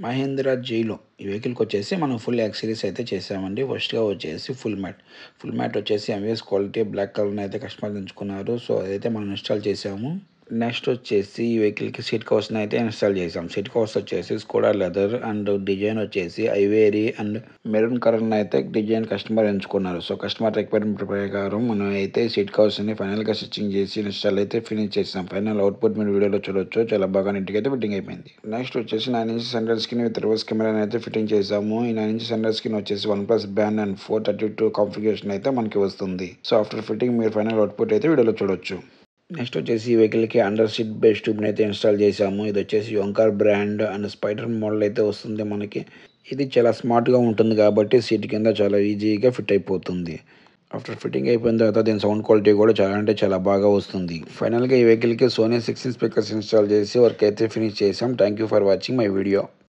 మహేంద్ర జైలో ఈ వెహికల్కి వచ్చేసి మనం ఫుల్ యాక్సరీస్ అయితే చేసామండి. ఫస్ట్గా వచ్చేసి ఫుల్ మ్యాట్ వచ్చేసి ఎంవిఎస్ క్వాలిటీ బ్లాక్ కలర్ని అయితే కస్టమర్ ఎంచుకున్నారు. సో అదైతే మనం ఇన్స్టాల్ చేసాము. నెక్స్ట్ వచ్చేసి ఈ వెహికల్కి సీట్ కవర్స్ని అయితే ఇన్స్టాల్ చేసాం. సీట్ కవర్స్ వచ్చేసి స్కోడా లెదర్ అండ్ డిజైన్ వచ్చేసి ఐవేరీ అండ్ మెరూన్ కలర్ని అయితే డిజైన్ కస్టమర్ ఎంచుకున్నారు. సో కస్టమర్ రిక్వైర్మెంట్ ప్రకారం మనం అయితే సీట్ కవర్స్ని ఫైనల్గా స్టిచ్చింగ్ చేసి ఇన్స్టాల్ అయితే ఫినిష్ చేసాం. ఫైనల్ అవుట్పుట్ మీరు వీడియోలో చూడొచ్చు. చాలా బాగా నీట్గా అయితే ఫిట్టింగ్ అయిపోయింది. నెక్స్ట్ వచ్చేసి 9 inches centre screen with reverse కెమెరాని అయితే ఫిట్టింగ్ చేసాము. ఈ 9 ఇంచెస్ సెంటర్ స్క్రీన్ వచ్చేసి OnePlus బ్యాండ్ అండ్ 432 కాన్ఫిగరేషన్ అయితే మనకి వస్తుంది. సో ఆఫ్టర్ ఫిట్టింగ్ మీరు ఫైనల్ అవుట్పుట్ అయితే వీడియోలో చూడొచ్చు. నెక్స్ట్ వచ్చేసి ఈ వెహికల్కి అండర్ సీట్ బేస్ ట్యూబ్ని అయితే ఇన్స్టాల్ చేసాము. ఇది వచ్చేసి యోంకార్ బ్రాండ్ అండ్ స్పైడర్ మోడల్ అయితే వస్తుంది మనకి. ఇది చాలా స్మార్ట్గా ఉంటుంది కాబట్టి సీట్ కింద చాలా ఈజీగా ఫిట్ అయిపోతుంది. ఆఫ్టర్ ఫిట్టింగ్ అయిపోయిన తర్వాత దీని సౌండ్ క్వాలిటీ కూడా చాలా అంటే చాలా బాగా వస్తుంది. ఫైనల్గా ఈ వెహికల్కి సోనీ 16 స్పీకర్స్ ఇన్స్టాల్ చేసి వర్క్ అయితే ఫినిష్ చేసాం. Thank you for watching my video.